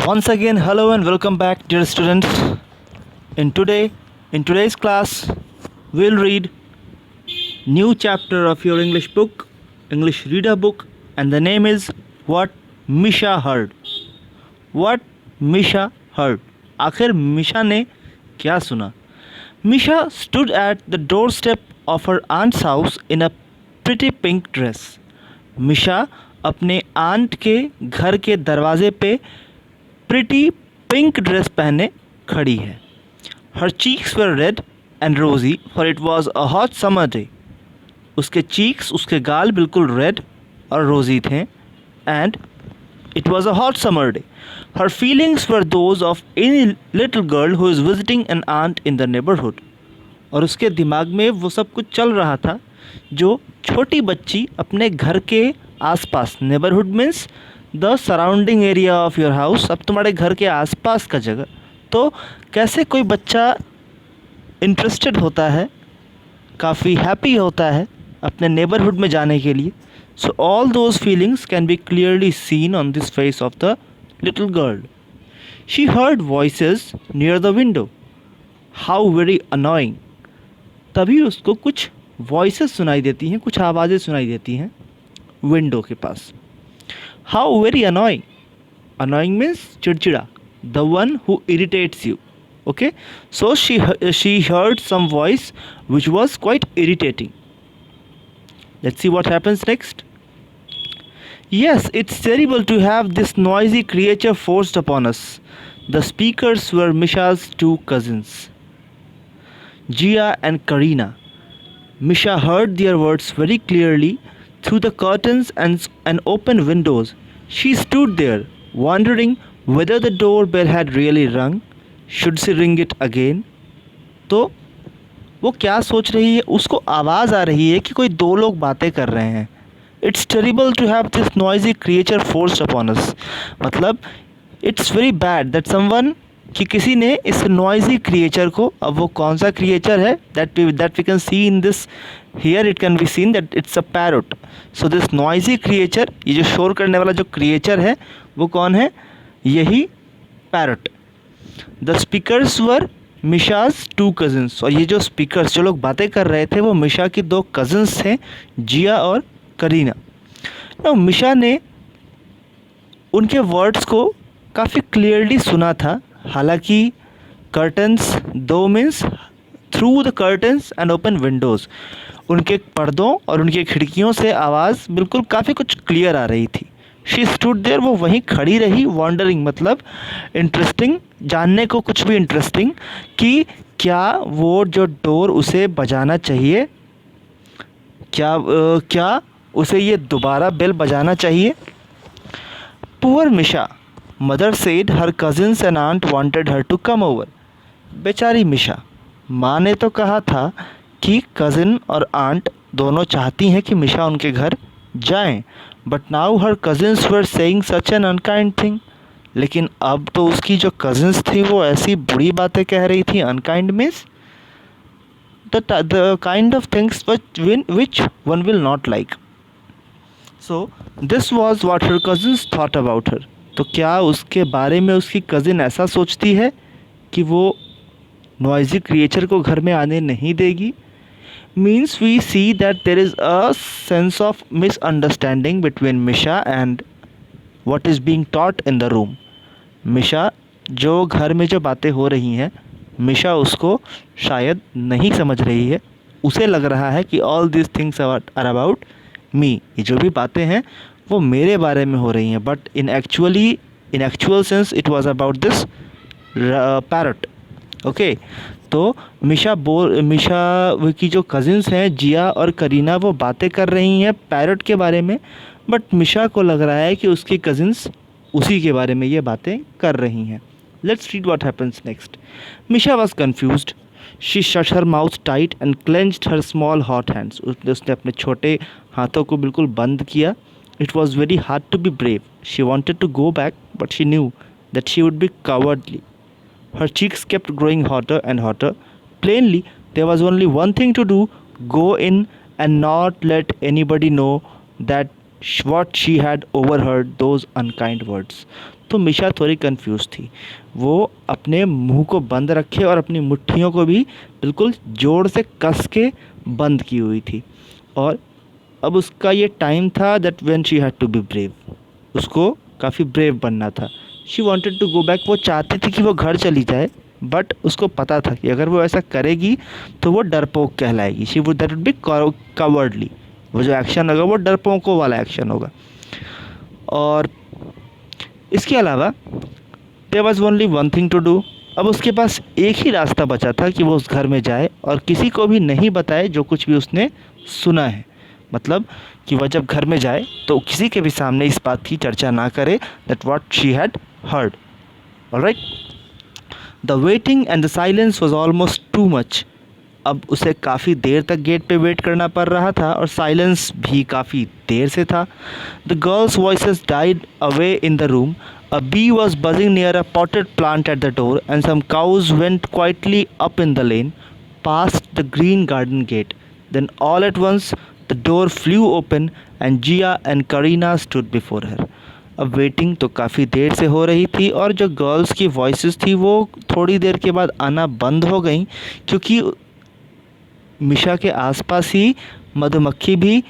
Once again, hello and welcome back, dear students. In today's class, we'll read new chapter of your English book, English reader book, and the name is What Misha Heard. What Misha Heard. आखिर मिशा ने क्या सुना? Misha stood at the doorstep of her aunt's house in a pretty pink dress. मिशा अपने aunt के घर के दरवाजे पे प्रिटी पिंक ड्रेस पहने खड़ी है. Her cheeks were red and rosy for it was a hot summer day. उसके चीक्स, उसके गाल बिल्कुल रेड और रोजी थे and it was a hot summer day. Her feelings were those of any little girl who is visiting an aunt in the neighbourhood. और उसके दिमाग में वो सब कुछ चल रहा था जो छोटी बच्ची अपने घर के आसपास, neighbourhood means the surrounding area of your house, अब तुम्हारे घर के आसपास का जगह. तो कैसे कोई बच्चा इंटरेस्टेड होता है, काफ़ी हैप्पी होता है अपने नेबरहुड में जाने के लिए. So all those feelings can be clearly seen on this face of the little girl. She heard voices near the window. How very annoying. तभी उसको कुछ वॉइसेस सुनाई देती हैं, कुछ आवाज़ें सुनाई देती हैं विंडो के पास. How very annoying. Annoying means चिड़चिड़ा, the one who irritates you. Okay, so she heard some voice which was quite irritating. Let's see what happens next. Yes, it's terrible to have this noisy creature forced upon us. The speakers were Misha's two cousins, Gia and Karina. Misha heard their words very clearly through the curtains and open windows. She stood there, wondering whether the doorbell had really rung. Should she ring it again? तो वो क्या सोच रही है? उसको आवाज़ आ रही है कि कोई दो लोग बातें कर रहे हैं. It's terrible to have this noisy creature forced upon us. मतलब it's very bad that someone, कि किसी ने इस नॉइजी क्रिएचर को, अब वो कौन सा क्रिएचर है that we can see in this here, it can be seen that it's a parrot. So this noisy creature, ये जो शोर करने वाला जो क्रिएचर है वो कौन है? यही parrot. The speakers were Misha's two cousins. और ये जो स्पीकर्स, जो लोग बातें कर रहे थे, वो मिशा की दो कज़न्स थे, जिया और करीना. Now मिशा ने उनके वर्ड्स को काफ़ी क्लियरली सुना था. हालांकि कर्टन्स, दो means through the curtains and open Windows, उनके पर्दों और उनकी खिड़कियों से आवाज़ बिल्कुल काफ़ी कुछ क्लियर आ रही थी. शी स्टूड देयर, वो वहीं खड़ी रही. वॉन्डरिंग मतलब इंटरेस्टिंग, जानने को कुछ भी इंटरेस्टिंग, कि क्या वो जो डोर उसे बजाना चाहिए, क्या उसे ये दोबारा बेल बजाना चाहिए. Poor Misha, mother said her cousins and aunt wanted her to come over. बेचारी मिशा, माँ ने तो कहा था कि कज़िन और आंट दोनों चाहती हैं कि मिशा उनके घर जाएं. But now her cousins were saying such an unkind thing. लेकिन अब तो उसकी जो कज़िन्स थी वो ऐसी बुरी बातें कह रही थी. Unkind means the kind of things which one will not like. So this was what her cousins thought about her. तो क्या उसके बारे में उसकी कज़िन ऐसा सोचती है कि वो नॉइजी क्रिएचर को घर में आने नहीं देगी? Means we see that there is a sense of misunderstanding between Misha and what is being taught in the room. मिशा, जो घर में जो बातें हो रही हैं, मिशा उसको शायद नहीं समझ रही है. उसे लग रहा है कि all these things are about me. ये जो भी बातें हैं वो मेरे बारे में हो रही हैं. But in actual sense it was about this parrot. Okay, तो मिशा की जो कज़िन्स हैं, जिया और करीना, वो बातें कर रही हैं पैरट के बारे में. बट मिशा को लग रहा है कि उसकी कज़िन्स उसी के बारे में ये बातें कर रही हैं. Let's read what happens next. Misha was confused. She shut her mouth tight and clenched her small hot hands. उसने अपने छोटे हाथों को बिल्कुल बंद किया. It was very hard to be brave. She wanted to go back but she knew that she would be cowardly. Her cheeks kept growing hotter and hotter. Plainly, there was only one thing to do: go in and not let anybody know that what she had overheard those unkind words. तो मिशा थोड़ी confuse थी। वो अपने मुंह को बंद रखे और अपनी मुट्ठियों को भी बिल्कुल जोर से कस के बंद की हुई थी। और अब उसका ये टाइम था that when she had to be brave. उसको काफ़ी ब्रेव बनना था। She wanted to go back. वो चाहती थी कि वो घर चली जाए, बट उसको पता था कि अगर वो ऐसा करेगी तो वो डरपोक कहलाएगी। She would that would be cowardly. वो जो एक्शन होगा वो डरपोकों वाला एक्शन होगा। और इसके अलावा there was only one thing to do. अब उसके पास एक ही रास्ता बचा था कि वो उस घर में जाए और किसी को भी नहीं बताए जो कुछ भी उसने सुना है। मतलब कि वह जब घर में जाए तो किसी के भी सामने इस बात की चर्चा ना करे that what she had heard. Alright, the waiting and the silence was almost too much. अब उसे काफ़ी देर तक गेट पे वेट करना पड़ रहा था और साइलेंस भी काफ़ी देर से था। The girls voices died away in the room. A bee was buzzing near a potted plant at the door, and some cows went quietly up in the lane, past the green garden gate. Then, all at once, the door flew open, and Gia and Karina stood before her. अब waiting तो काफ़ी देर से हो रही थी और जो girls की वॉइसेस थी वो थोड़ी देर के बाद आना बंद हो गई, क्योंकि मिशा के आसपास ही मधुमक्खी भी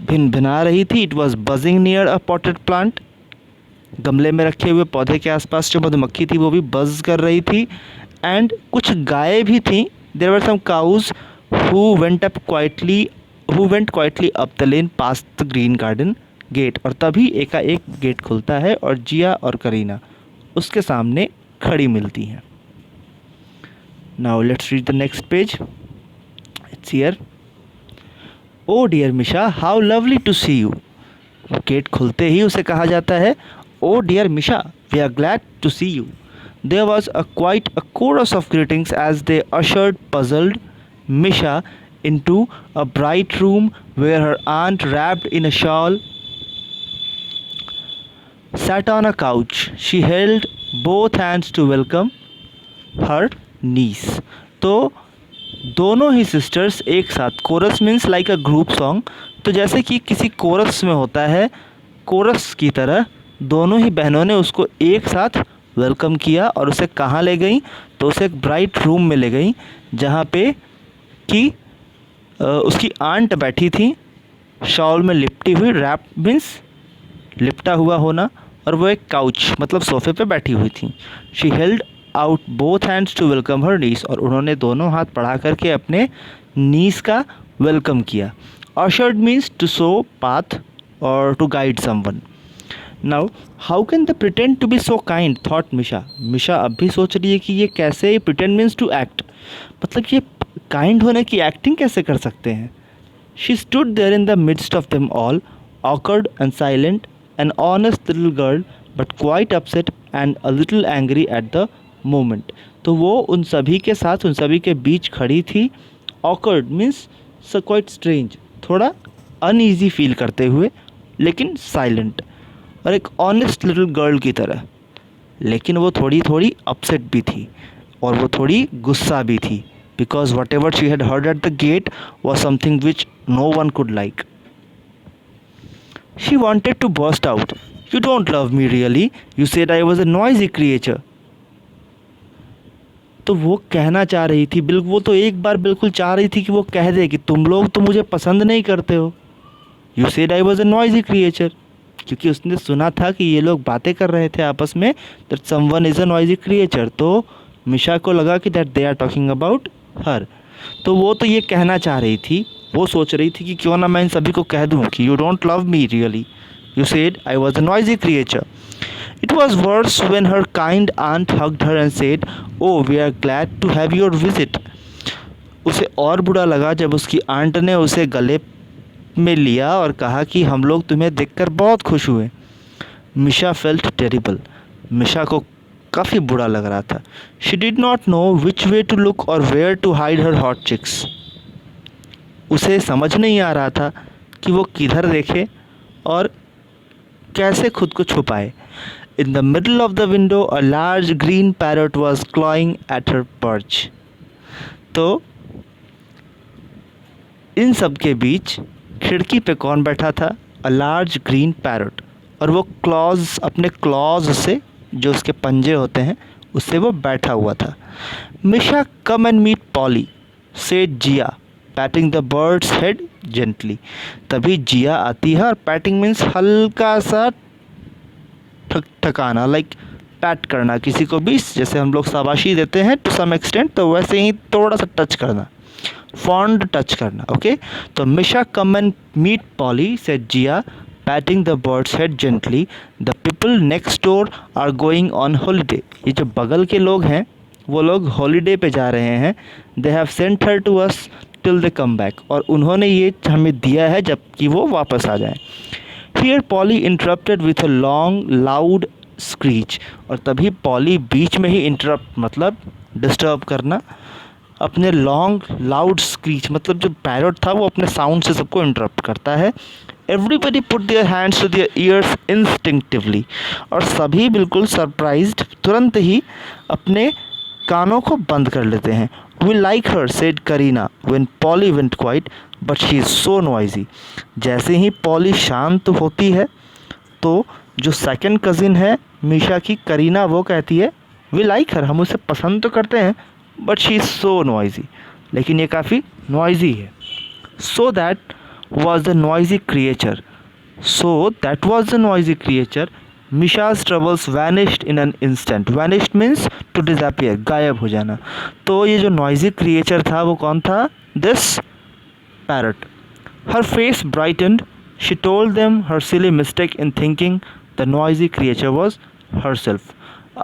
भिनभिना रही थी। It was buzzing near a potted plant. गमले में रखे हुए पौधे के आसपास जो मधुमक्खी थी वो भी बज़ कर रही थी। एंड कुछ गायें भी थीं। There were some cows who went quietly up the lane past the green garden gate. और तभी एकाएक गेट खुलता है और जिया और करीना उसके सामने खड़ी मिलती हैं। Now let's read the next page. It's here. Oh dear Misha, how lovely to see you. Gate खुलते ही उसे कहा जाता है, Oh dear Misha, we are glad to see you. There was quite a chorus of greetings as they ushered puzzled Misha into a bright room where her aunt, wrapped in a shawl, sat on a couch. She held both hands to welcome her niece. तो दोनों ही sisters एक साथ, chorus means like a group song, तो जैसे कि किसी coarse में होता है, कोरस की तरह दोनों ही बहनों ने उसको एक साथ वेलकम किया और उसे कहाँ ले गई, तो उसे एक ब्राइट रूम में ले गई जहाँ पे कि उसकी आंट बैठी थी शॉल में लिपटी हुई। रैप मीन्स लिपटा हुआ होना, और वो एक काउच मतलब सोफे पे बैठी हुई थी। She held out both hands to welcome her niece, और उन्होंने दोनों हाथ बढ़ा करके अपने नीस का वेलकम किया। Ushered means to show path और to guide someone. Now, how can they pretend to be so kind? Thought Misha. मिशा अब भी सोच रही है कि ये कैसे pretend means to act, मतलब ये काइंड होने की एक्टिंग कैसे कर सकते हैं। She stood there in the midst of them all, awkward and silent, an honest little girl, but quite upset and a little angry at the moment. तो वो उन सभी के साथ, उन सभी के बीच खड़ी थी। Awkward means so quite strange, थोड़ा uneasy फील करते हुए, लेकिन साइलेंट, और एक ऑनेस्ट लिटिल गर्ल की तरह। लेकिन वो थोड़ी थोड़ी अपसेट भी थी और वो थोड़ी गुस्सा भी थी, because whatever she had heard at the gate was something which no one could like. She wanted to burst out, you don't love me really, you said I was a noisy creature. तो वो कहना चाह रही थी, बिल्कुल वो तो एक बार बिल्कुल चाह रही थी कि वो कह दे कि तुम लोग तो मुझे पसंद नहीं करते हो। You said I was a noisy creature, क्योंकि उसने सुना था कि ये लोग बातें कर रहे थे आपस में, that someone is a noisy creature. तो मिशा को लगा कि that they are talking about her. तो वो तो ये कहना चाह रही थी, वो सोच रही थी कि क्यों ना मैं इन सभी को कह दूँ कि you don't love me really, you said I was a noisy creature. It was worse when her kind aunt hugged her and said, "Oh, we are glad to have your visit." उसे और बुरा लगा जब उसकी aunt ने उसे गले में लिया और कहा कि हम लोग तुम्हें देखकर बहुत खुश हुए। मिशा फेल्ट टेरिबल, मिशा को काफ़ी बुरा लग रहा था। She did not know which way to look और where to hide her hot cheeks. उसे समझ नहीं आ रहा था कि वो किधर देखे और कैसे खुद को छुपाए। In the middle of the window, a large green parrot was clawing at her perch. तो इन सब के बीच खिड़की पे कौन बैठा था? अ लार्ज ग्रीन पैरट, और वो क्लॉज, अपने क्लॉज से, जो उसके पंजे होते हैं, उससे वो बैठा हुआ था. Misha come and meet Polly, said Jia, patting the bird's head gently. तभी जिया आती है, और पैटिंग मीन्स हल्का सा ठकाना, लाइक पैट करना किसी को भी, जैसे हम लोग शाबाशी देते हैं टू सम एक्सटेंट, तो वैसे ही थोड़ा सा टच करना, फॉन्ड टच करना. ओके, तो Misha come and meet Polly, said Jia, patting the bird's head gently. The people next door are going on holiday. ये जो बगल के लोग हैं वो लोग हॉलीडे पे जा रहे हैं. They have sent her to us till they come back, और उन्होंने ये हमें दिया है जब कि वो वापस आ जाएं. Here poly interrupted with a long loud screech. और तभी पॉली बीच में ही इंटरप्ट मतलब डिस्टर्ब करना, अपने लॉन्ग लाउड स्क्रीच मतलब जो पैरट था वो अपने साउंड से सबको इंटरप्ट करता है. Everybody put their hands to their ears instinctively. और सभी बिल्कुल सरप्राइज्ड, तुरंत ही अपने कानों को बंद कर लेते हैं. We like her, said Karina, when Polly went quiet, but she is so noisy. जैसे ही पॉली शांत होती है तो जो सेकंड कज़िन है मीशा की, करीना, वो कहती है वी लाइक हर, हम उसे पसंद तो करते हैं, but she is so noisy, लेकिन ये काफ़ी नॉइजी है. So that was the noisy creature. So that was the noisy creature. Misha's troubles vanished in an instant. Vanished means to disappear, गायब हो जाना. तो ये जो noisy creature था वो कौन था? This parrot. Her face brightened. She told them her silly mistake in thinking the noisy creature was herself.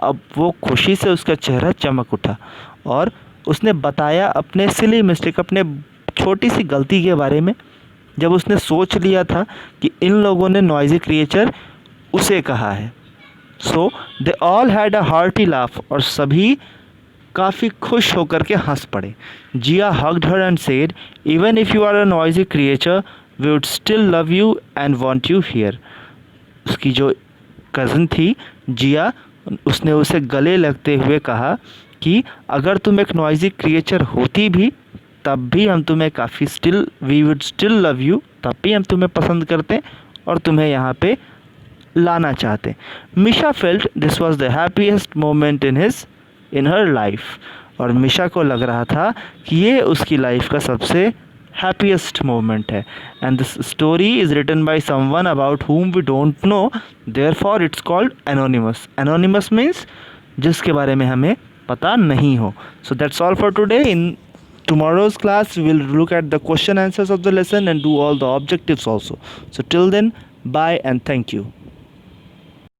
अब वो खुशी से उसका चेहरा चमक उठा और उसने बताया अपने silly mistake, अपने छोटी सी गलती के बारे में, जब उसने सोच लिया था कि इन लोगों ने नॉइजी क्रिएचर उसे कहा है. So they all had a hearty laugh, और सभी काफ़ी खुश होकर के हंस पड़े. Jia hugged her and said, even if you are a noisy creature we would still love you and want you here. उसकी जो कज़न थी जिया, उसने उसे गले लगते हुए कहा कि अगर तुम एक नॉइजी क्रिएचर होती भी तब भी हम तुम्हें काफ़ी we would still love you, तब भी हम तुम्हें पसंद करते और तुम्हें यहाँ पे लाना चाहते. Misha felt this was the happiest moment in her life. और मिशा को लग रहा था कि ये उसकी लाइफ का सबसे हैप्पीएस्ट मोमेंट है. And this story is written by someone about whom we don't know, therefore it's called anonymous. Anonymous means जिसके बारे में हमें पता नहीं हो. So that's all for today. In tomorrow's class we will look at the question answers of the lesson and do all the objectives also. So till then, bye and thank you.